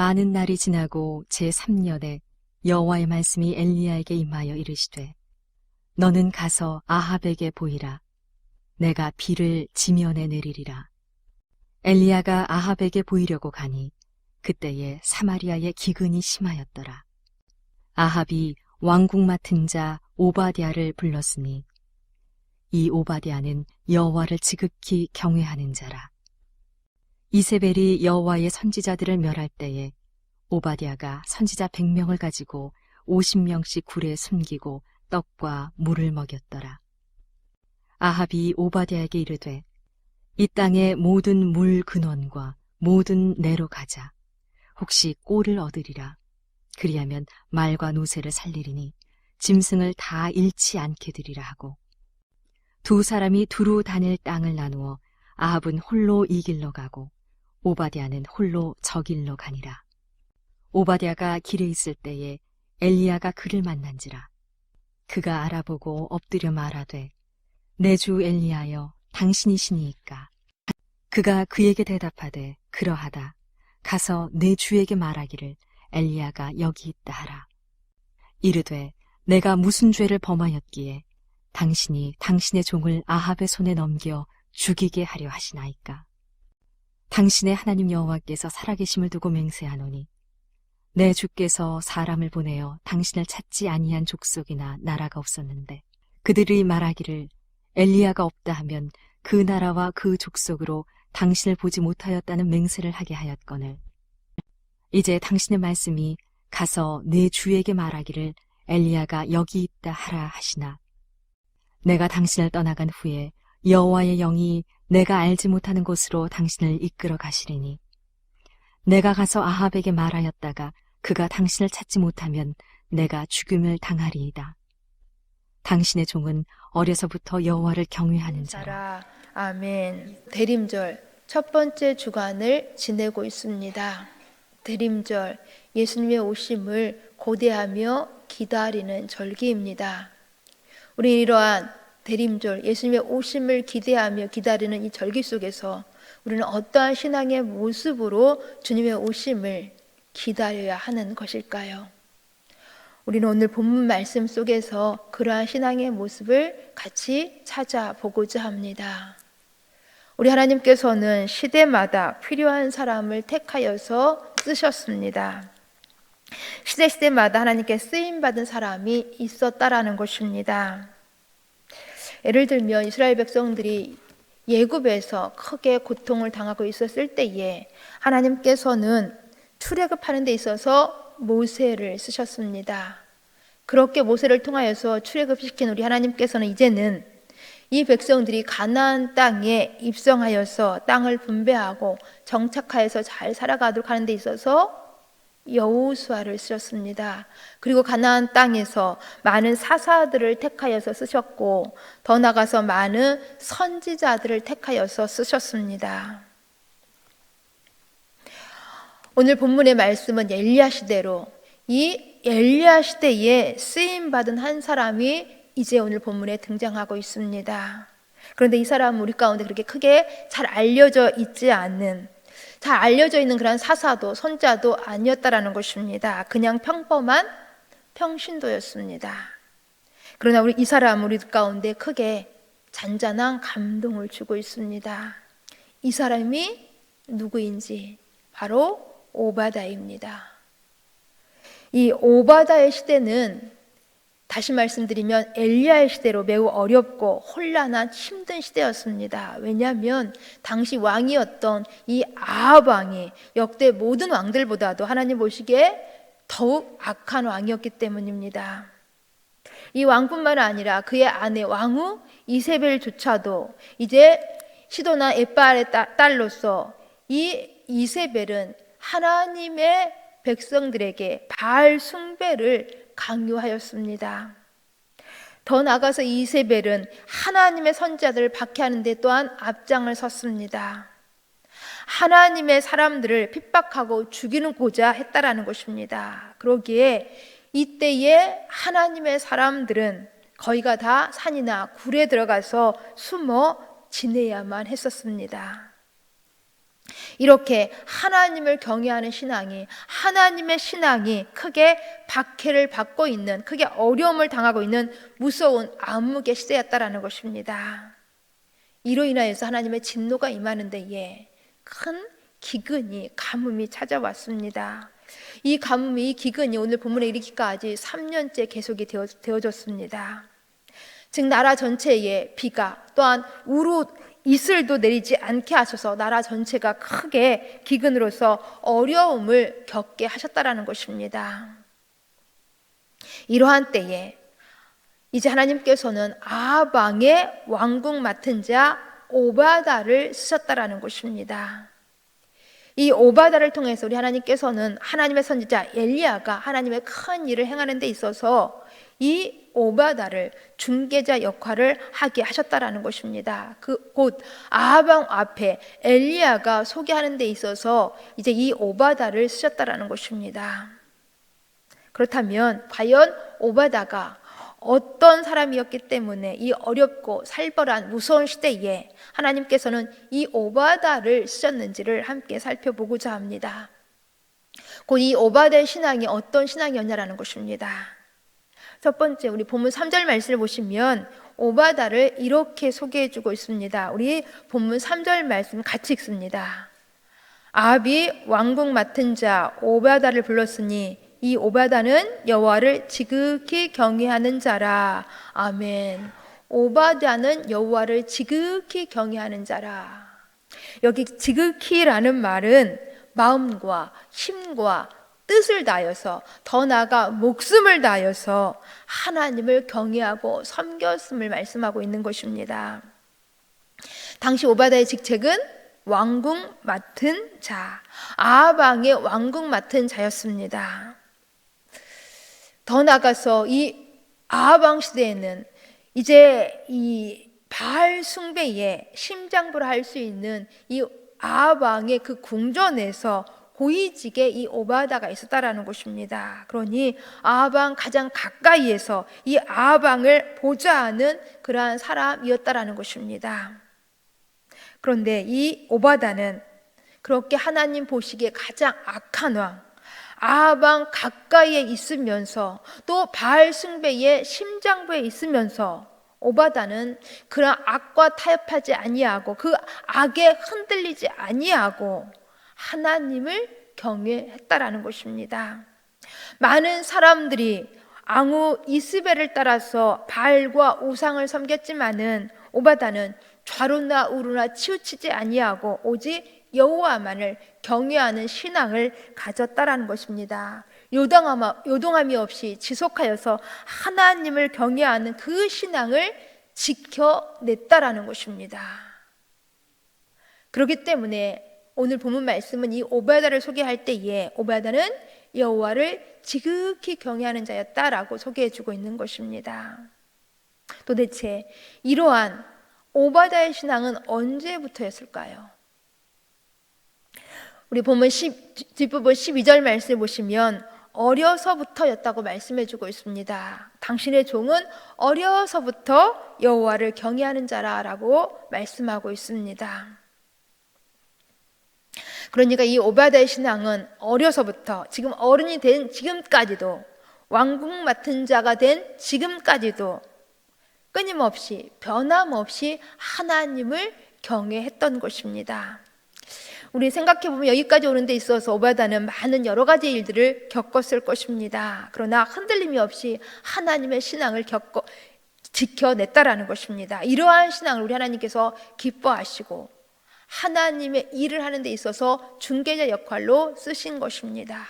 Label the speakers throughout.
Speaker 1: 많은 날이 지나고 제3년에 여호와의 말씀이 엘리야에게 임하여 이르시되 너는 가서 아합에게 보이라. 내가 비를 지면에 내리리라. 엘리야가 아합에게 보이려고 가니 그때에 사마리아의 기근이 심하였더라. 아합이 왕궁 맡은 자 오바댜를 불렀으니 이 오바댜는 여호와를 지극히 경외하는 자라. 이세벨이 여호와의 선지자들을 멸할 때에 오바댜가 선지자 100명을 가지고 50명씩 굴에 숨기고 떡과 물을 먹였더라. 아합이 오바댜에게 이르되 이 땅의 모든 물 근원과 모든 내로 가자. 혹시 꼴을 얻으리라. 그리하면 말과 노새를 살리리니 짐승을 다 잃지 않게 되리라 하고 두 사람이 두루 다닐 땅을 나누어 아합은 홀로 이 길로 가고 오바댜는 홀로 저 길로 가니라. 오바댜가 길에 있을 때에 엘리야가 그를 만난지라. 그가 알아보고 엎드려 말하되 내 주 엘리야여 당신이시니이까. 그가 그에게 대답하되 그러하다. 가서 내 주에게 말하기를 엘리야가 여기 있다 하라. 이르되 내가 무슨 죄를 범하였기에 당신이 당신의 종을 아합의 손에 넘겨 죽이게 하려 하시나이까. 당신의 하나님 여호와께서 살아계심을 두고 맹세하노니 내 주께서 사람을 보내어 당신을 찾지 아니한 족속이나 나라가 없었는데 그들이 말하기를 엘리야가 없다 하면 그 나라와 그 족속으로 당신을 보지 못하였다는 맹세를 하게 하였거늘 이제 당신의 말씀이 가서 내 주에게 말하기를 엘리야가 여기 있다 하라 하시나 내가 당신을 떠나간 후에 여호와의 영이 내가 알지 못하는 곳으로 당신을 이끌어 가시리니 내가 가서 아합에게 말하였다가 그가 당신을 찾지 못하면 내가 죽음을 당하리이다. 당신의 종은 어려서부터 여호와를 경외하는 자라.
Speaker 2: 아멘. 대림절 첫 번째 주간을 지내고 있습니다. 대림절 예수님의 오심을 고대하며 기다리는 절기입니다. 우리 이러한 대림절 예수님의 오심을 기대하며 기다리는 이 절기 속에서 우리는 어떠한 신앙의 모습으로 주님의 오심을 기다려야 하는 것일까요? 우리는 오늘 본문 말씀 속에서 그러한 신앙의 모습을 같이 찾아보고자 합니다. 우리 하나님께서는 시대마다 필요한 사람을 택하여서 쓰셨습니다. 시대마다 하나님께 쓰임받은 사람이 있었다라는 것입니다. 예를 들면 이스라엘 백성들이 예굽에서 크게 고통을 당하고 있었을 때에 하나님께서는 출애굽하는 데 있어서 모세를 쓰셨습니다. 그렇게 모세를 통하여서 출애굽시킨 우리 하나님께서는 이제는 이 백성들이 가나안 땅에 입성하여서 땅을 분배하고 정착하여서 잘 살아가도록 하는 데 있어서 여호수아를 쓰셨습니다. 그리고 가나안 땅에서 많은 사사들을 택하여서 쓰셨고 더 나아가서 많은 선지자들을 택하여서 쓰셨습니다. 오늘 본문의 말씀은 엘리야 시대로 이 엘리야 시대에 쓰임받은 한 사람이 이제 오늘 본문에 등장하고 있습니다. 그런데 이 사람은 우리 가운데 그렇게 크게 잘 알려져 있지 않는 잘 알려져 있는 그런 사사도 선자도 아니었다라는 것입니다. 그냥 평범한 평신도였습니다. 그러나 이 사람은 우리 가운데 크게 잔잔한 감동을 주고 있습니다. 이 사람이 누구인지 바로 오바댜입니다. 이 오바댜의 시대는 다시 말씀드리면 엘리야의 시대로 매우 어렵고 혼란한 힘든 시대였습니다. 왜냐하면 당시 왕이었던 이 아합 왕이 역대 모든 왕들보다도 하나님 보시기에 더욱 악한 왕이었기 때문입니다. 이 왕뿐만 아니라 그의 아내 왕후 이세벨조차도 이제 시도나 에빠알의 딸로서 이 이세벨은 하나님의 백성들에게 바알 숭배를 강요하였습니다. 더 나아가서 이세벨은 하나님의 선지자들을 박해하는 데 또한 앞장을 섰습니다. 하나님의 사람들을 핍박하고 죽이고자 했다라는 것입니다. 그러기에 이때에 하나님의 사람들은 거의가 다 산이나 굴에 들어가서 숨어 지내야만 했었습니다. 이렇게 하나님을 경외하는 신앙이, 하나님의 신앙이 크게 박해를 받고 있는, 크게 어려움을 당하고 있는 무서운 암흑의 시대였다라는 것입니다. 이로 인하여서 하나님의 진노가 임하는 데에 큰 기근이, 가뭄이 찾아왔습니다. 이 가뭄이, 이 기근이 오늘 본문에 이르기까지 3년째 계속이 되어졌습니다. 즉 나라 전체에 비가, 또한 우루 이슬도 내리지 않게 하셔서 나라 전체가 크게 기근으로서 어려움을 겪게 하셨다라는 것입니다. 이러한 때에 이제 하나님께서는 아합 왕의 왕궁 맡은 자 오바다를 쓰셨다라는 것입니다. 이 오바다를 통해서 우리 하나님께서는 하나님의 선지자 엘리야가 하나님의 큰 일을 행하는 데 있어서 이 오바다를 중개자 역할을 하게 하셨다라는 것입니다. 곧 아합 왕 앞에 엘리야가 소개하는 데 있어서 이제 이 오바다를 쓰셨다라는 것입니다. 그렇다면 과연 오바다가 어떤 사람이었기 때문에 이 어렵고 살벌한 무서운 시대에 하나님께서는 이 오바다를 쓰셨는지를 함께 살펴보고자 합니다. 곧 이 오바다의 신앙이 어떤 신앙이었냐라는 것입니다. 첫 번째, 우리 본문 3절 말씀을 보시면 오바다를 이렇게 소개해주고 있습니다. 우리 본문 3절 말씀 같이 읽습니다. 아합이 왕궁 맡은 자 오바다를 불렀으니 이 오바다는 여호와를 지극히 경외하는 자라. 아멘. 오바다는 여호와를 지극히 경외하는 자라. 여기 지극히라는 말은 마음과 힘과 뜻을 다하여서, 더 나아가 목숨을 다하여서 하나님을 경외하고 섬겼음을 말씀하고 있는 것입니다. 당시 오바다의 직책은 왕궁 맡은 자, 아합 왕의 왕궁 맡은 자였습니다. 더 나아가서 이 아합 왕 시대에는 이제 이 바알 숭배에 심장부를 할 수 있는 이 아합 왕의 그 궁전에서 고위직에 이 오바다가 있었다라는 것입니다. 그러니 아합 왕 가장 가까이에서 이 아합 왕을 보좌하는 그러한 사람이었다라는 것입니다. 그런데 이 오바다는 그렇게 하나님 보시기에 가장 악한 왕, 아합 왕 가까이에 있으면서 또 바알 숭배의 심장부에 있으면서 오바다는 그런 악과 타협하지 아니하고 그 악에 흔들리지 아니하고 하나님을 경외했다라는 것입니다. 많은 사람들이 앙후 이스벨을 따라서 바알과 우상을 섬겼지만은 오바다는 좌로나 우로나 치우치지 아니하고 오직 여호와만을 경외하는 신앙을 가졌다라는 것입니다. 요동함이 없이 지속하여서 하나님을 경외하는 그 신앙을 지켜냈다라는 것입니다. 그렇기 때문에 오늘 본문 말씀은 이 오바다를 소개할 때에 오바다는 여호와를 지극히 경외하는 자였다라고 소개해주고 있는 것입니다. 도대체 이러한 오바다의 신앙은 언제부터였을까요? 우리 본문 뒷부분 12절 말씀을 보시면 어려서부터였다고 말씀해주고 있습니다. 당신의 종은 어려서부터 여호와를 경외하는 자라라고 말씀하고 있습니다. 그러니까 이 오바다의 신앙은 어려서부터 지금 어른이 된 지금까지도, 왕궁 맡은 자가 된 지금까지도 끊임없이 변함없이 하나님을 경외했던 것입니다. 우리 생각해보면 여기까지 오는 데 있어서 오바다는 많은 여러 가지 일들을 겪었을 것입니다. 그러나 흔들림이 없이 하나님의 신앙을 지켜냈다라는 것입니다. 이러한 신앙을 우리 하나님께서 기뻐하시고 하나님의 일을 하는 데 있어서 중개자 역할로 쓰신 것입니다.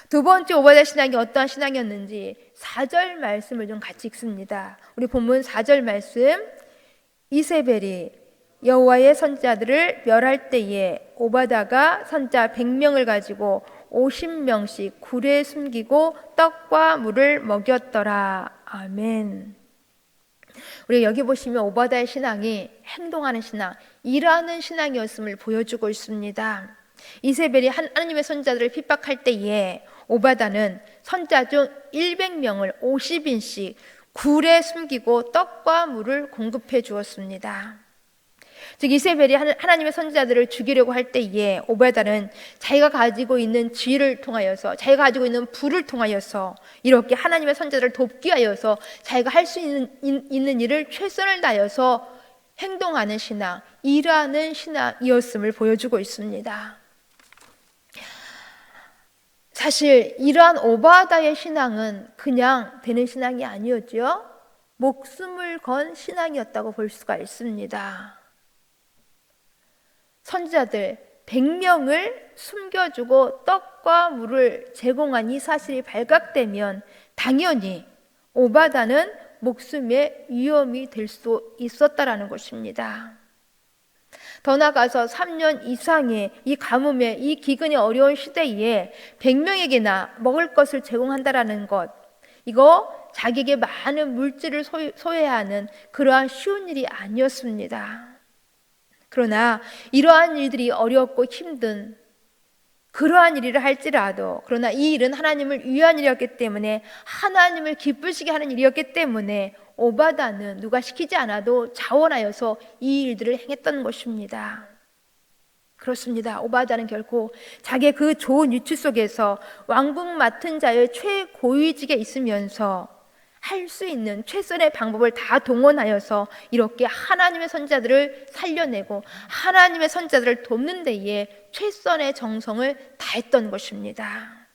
Speaker 2: 두 번째 오바다 신앙이 어떠한 신앙이었는지 4절 말씀을 좀 같이 읽습니다. 우리 본문 4절 말씀, 이세벨이 여호와의 선지자들을 멸할 때에 오바다가 선지자 100명을 가지고 50명씩 굴에 숨기고 떡과 물을 먹였더라. 아멘. 우리 여기 보시면 오바다의 신앙이 행동하는 신앙, 일하는 신앙이었음을 보여주고 있습니다. 이세벨이 하나님의 선지자들을 핍박할 때에 오바다는 선지자 중 100명을 50인씩 굴에 숨기고 떡과 물을 공급해 주었습니다. 즉 이세벨이 하나님의 선지자들을 죽이려고 할 때에 오베다는 자기가 가지고 있는 지혜를 통하여서, 자기가 가지고 있는 부를 통하여서 이렇게 하나님의 선지자들을 돕기 위하여서 자기가 할 수 있는 일을 최선을 다해서 행동하는 신앙, 일하는 신앙이었음을 보여주고 있습니다. 사실 이러한 오바다의 신앙은 그냥 되는 신앙이 아니었죠. 목숨을 건 신앙이었다고 볼 수가 있습니다. 선지자들 100명을 숨겨주고 떡과 물을 제공한 이 사실이 발각되면 당연히 오바다는 목숨의 위험이 될 수 있었다라는 것입니다. 더 나아가서 3년 이상의 이 가뭄의 이 기근이 어려운 시대에 100명에게나 먹을 것을 제공한다라는 것, 이거 자기에게 많은 물질을 소외하는 그러한 쉬운 일이 아니었습니다. 그러나 이러한 일들이 어렵고 힘든 그러한 일을 할지라도, 그러나 이 일은 하나님을 위한 일이었기 때문에, 하나님을 기쁘시게 하는 일이었기 때문에 오바다는 누가 시키지 않아도 자원하여서 이 일들을 행했던 것입니다. 그렇습니다. 오바다는 결코 자기의 그 좋은 위치 속에서 왕궁 맡은 자의 최고위직에 있으면서 할 수 있는 최선의 방법을 다 동원하여서 이렇게 하나님의 선지자들을 살려내고 하나님의 선지자들을 돕는 데에 최선의 정성을 다했던 것입니다.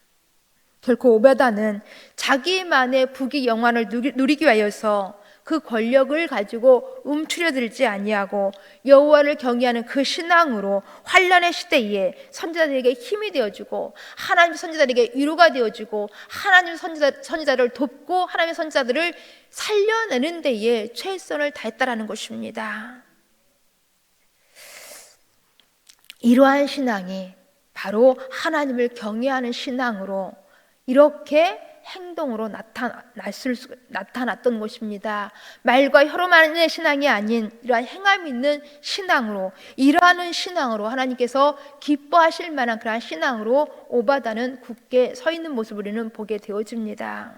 Speaker 2: 결코 오베다는 자기만의 부귀 영화를 누리기 위하여서 그 권력을 가지고 움츠려들지 아니하고 여호와를 경외하는 그 신앙으로 환난의 시대에 선지자들에게 힘이 되어주고 하나님의 선지자들에게 위로가 되어주고 하나님의 선지자를 돕고 하나님의 선지자들을 살려내는 데에 최선을 다했다라는 것입니다. 이러한 신앙이 바로 하나님을 경외하는 신앙으로 이렇게 행동으로 나타났던 것입니다. 말과 혀로만의 신앙이 아닌 이러한 행함이 있는 신앙으로, 일하는 신앙으로 하나님께서 기뻐하실 만한 그러한 신앙으로 오바다는 굳게 서 있는 모습을 우리는 보게 되어집니다.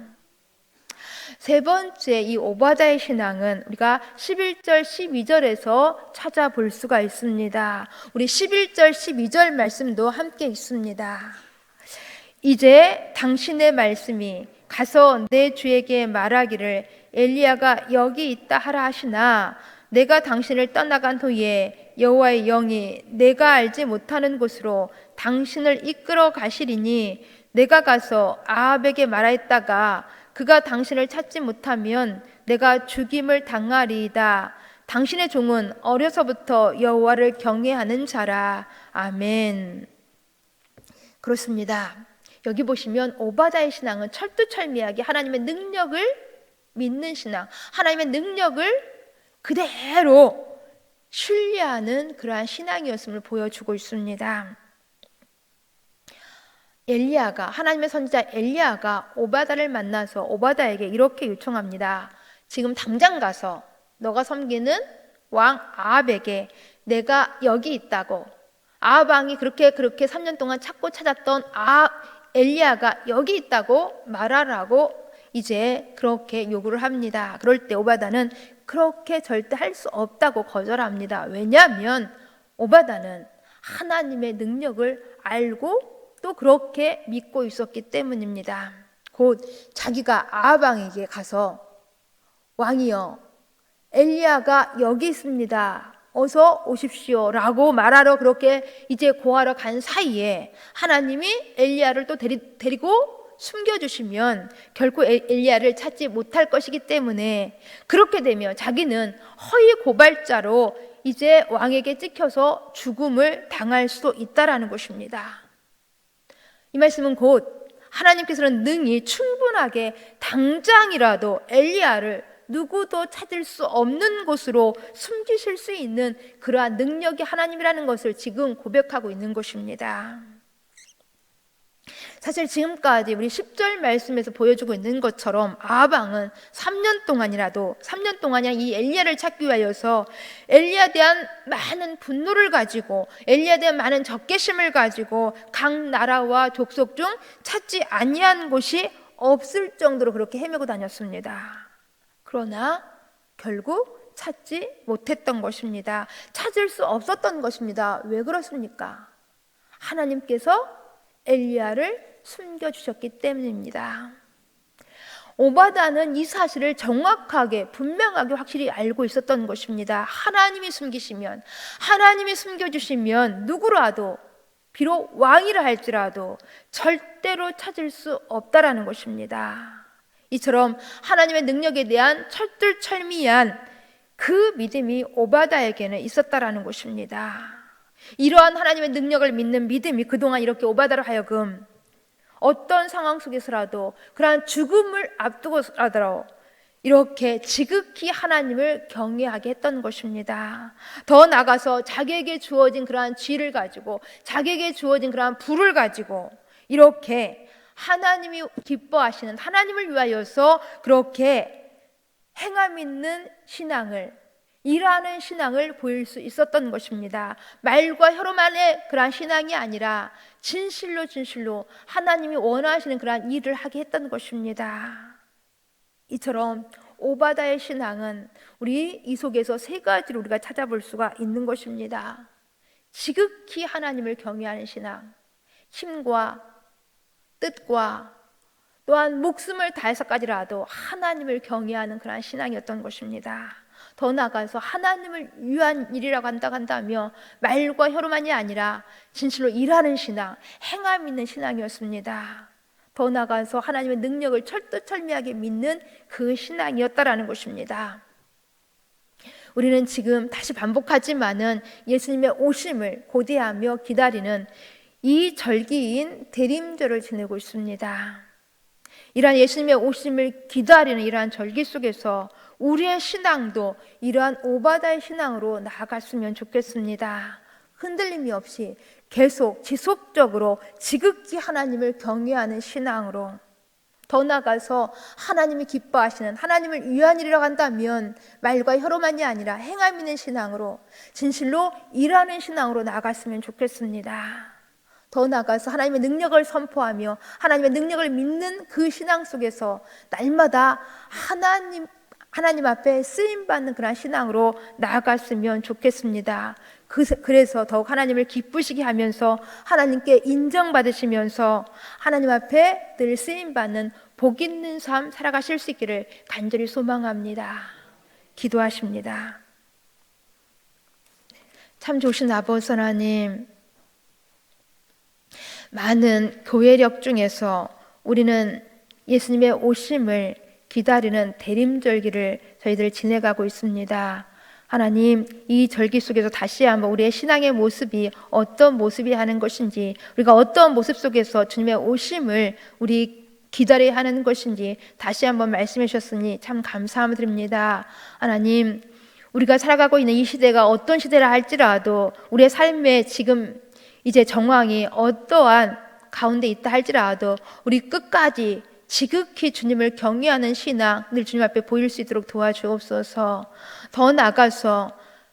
Speaker 2: 세 번째, 이 오바다의 신앙은 우리가 11절 12절에서 찾아볼 수가 있습니다. 우리 11절 12절 말씀도 함께 있습니다. 이제 당신의 말씀이 가서 내 주에게 말하기를 엘리야가 여기 있다 하라 하시나 내가 당신을 떠나간 후에 여호와의 영이 내가 알지 못하는 곳으로 당신을 이끌어 가시리니 내가 가서 아합에게 말하였다가 그가 당신을 찾지 못하면 내가 죽임을 당하리이다. 당신의 종은 어려서부터 여호와를 경외하는 자라. 아멘. 그렇습니다. 여기 보시면 오바다의 신앙은 철두철미하게 하나님의 능력을 믿는 신앙, 하나님의 능력을 그대로 신뢰하는 그러한 신앙이었음을 보여주고 있습니다. 엘리야가, 하나님의 선지자 엘리야가 오바다를 만나서 오바다에게 이렇게 요청합니다. 지금 당장 가서 너가 섬기는 왕 아합에게 내가 여기 있다고, 아합 왕이 그렇게 3년 동안 찾고 찾았던 엘리야가 여기 있다고 말하라고 이제 그렇게 요구를 합니다. 그럴 때 오바다는 그렇게 절대 할 수 없다고 거절합니다. 왜냐하면 오바다는 하나님의 능력을 알고 또 그렇게 믿고 있었기 때문입니다. 곧 자기가 아합 왕에게 가서 왕이여 엘리야가 여기 있습니다. 어서 오십시오 라고 말하러 그렇게 이제 고하러 간 사이에 하나님이 엘리야를 또 데리고 숨겨주시면 결코 엘리야를 찾지 못할 것이기 때문에 그렇게 되면 자기는 허위 고발자로 이제 왕에게 찍혀서 죽음을 당할 수도 있다라는 것입니다. 이 말씀은 곧 하나님께서는 능히 충분하게 당장이라도 엘리야를 누구도 찾을 수 없는 곳으로 숨기실 수 있는 그러한 능력이 하나님이라는 것을 지금 고백하고 있는 것입니다. 사실 지금까지 우리 10절 말씀에서 보여주고 있는 것처럼 아합 왕은 3년 동안이나 이 엘리야를 찾기 위하여서 엘리야에 대한 많은 분노를 가지고 엘리야에 대한 많은 적개심을 가지고 각 나라와 족속 중 찾지 아니한 곳이 없을 정도로 그렇게 헤매고 다녔습니다. 그러나 결국 찾지 못했던 것입니다. 찾을 수 없었던 것입니다. 왜 그렇습니까? 하나님께서 엘리야를 숨겨주셨기 때문입니다. 오바다는 이 사실을 정확하게 분명하게 확실히 알고 있었던 것입니다. 하나님이 숨겨주시면 누구라도 비록 왕이라 할지라도 절대로 찾을 수 없다라는 것입니다. 이처럼 하나님의 능력에 대한 철두철미한 그 믿음이 오바다에게는 있었다라는 것입니다. 이러한 하나님의 능력을 믿는 믿음이 그동안 이렇게 오바다로 하여금 어떤 상황 속에서라도 그러한 죽음을 앞두고라도 이렇게 지극히 하나님을 경외하게 했던 것입니다. 더 나아가서 자기에게 주어진 그러한 지혜를 가지고 자기에게 주어진 그러한 부를 가지고 이렇게 하나님이 기뻐하시는 하나님을 위하여서 그렇게 행함 있는 신앙을, 일하는 신앙을 보일 수 있었던 것입니다. 말과 혀로만의 그러한 신앙이 아니라 진실로 하나님이 원하시는 그러한 일을 하게 했던 것입니다. 이처럼 오바다의 신앙은 우리 이 속에서 세 가지로 우리가 찾아볼 수가 있는 것입니다. 지극히 하나님을 경외하는 신앙, 힘과 뜻과 또한 목숨을 다해서까지라도 하나님을 경외하는 그러한 신앙이었던 것입니다. 더 나아가서 하나님을 위한 일이라고 한다며 말과 혀로만이 아니라 진실로 일하는 신앙, 행함 있는 신앙이었습니다. 더 나아가서 하나님의 능력을 철두철미하게 믿는 그 신앙이었다라는 것입니다. 우리는 지금 다시 반복하지만은 예수님의 오심을 고대하며 기다리는 이 절기인 대림절을 지내고 있습니다. 이러한 예수님의 오심을 기다리는 이러한 절기 속에서 우리의 신앙도 이러한 오바다의 신앙으로 나아갔으면 좋겠습니다. 흔들림이 없이 계속 지속적으로 지극히 하나님을 경외하는 신앙으로, 더 나아가서 하나님이 기뻐하시는 하나님을 위한 일이라고 한다면 말과 혀로만이 아니라 행함 있는 신앙으로 진실로 일하는 신앙으로 나아갔으면 좋겠습니다. 더 나아가서 하나님의 능력을 선포하며 하나님의 능력을 믿는 그 신앙 속에서 날마다 하나님 앞에 쓰임받는 그런 신앙으로 나아갔으면 좋겠습니다. 그래서 더욱 하나님을 기쁘시게 하면서 하나님께 인정받으시면서 하나님 앞에 늘 쓰임받는 복 있는 삶 살아가실 수 있기를 간절히 소망합니다. 기도하십니다. 참 좋으신 아버지 하나님, 많은 교회력 중에서 우리는 예수님의 오심을 기다리는 대림절기를 저희들 지내가고 있습니다. 하나님, 이 절기 속에서 다시 한번 우리의 신앙의 모습이 어떤 모습이 하는 것인지, 우리가 어떤 모습 속에서 주님의 오심을 우리 기다려야 하는 것인지 다시 한번 말씀해 주셨으니 참 감사드립니다. 하나님, 우리가 살아가고 있는 이 시대가 어떤 시대라 할지라도 우리의 삶에 지금 이제 정황이 어떠한 가운데 있다 할지라도 우리 끝까지 지극히 주님을 경외하는 신앙 늘 주님 앞에 보일 수 있도록 도와주옵소서. 더 나아가서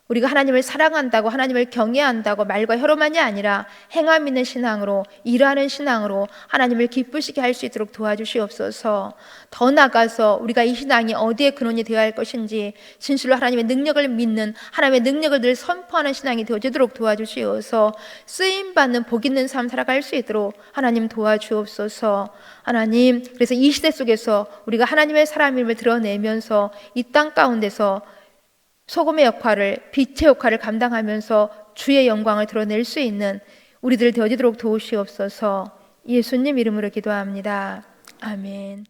Speaker 2: 우리가 하나님을 사랑한다고 하나님을 경외한다고 말과 혀로만이 아니라 행함 있는 신앙으로 일하는 신앙으로 하나님을 기쁘시게 할 수 있도록 도와주시옵소서. 더 나아가서 우리가 이 신앙이 어디에 근원이 되어야 할 것인지 진실로 하나님의 능력을 믿는 하나님의 능력을 늘 선포하는 신앙이 되어지도록 도와주시어서 쓰임받는 복 있는 삶 살아갈 수 있도록 하나님 도와주옵소서. 하나님, 그래서 이 시대 속에서 우리가 하나님의 사람임을 드러내면서 이 땅 가운데서 소금의 역할을, 빛의 역할을 감당하면서 주의 영광을 드러낼 수 있는 우리들 되어지도록 도우시옵소서. 예수님 이름으로 기도합니다. 아멘.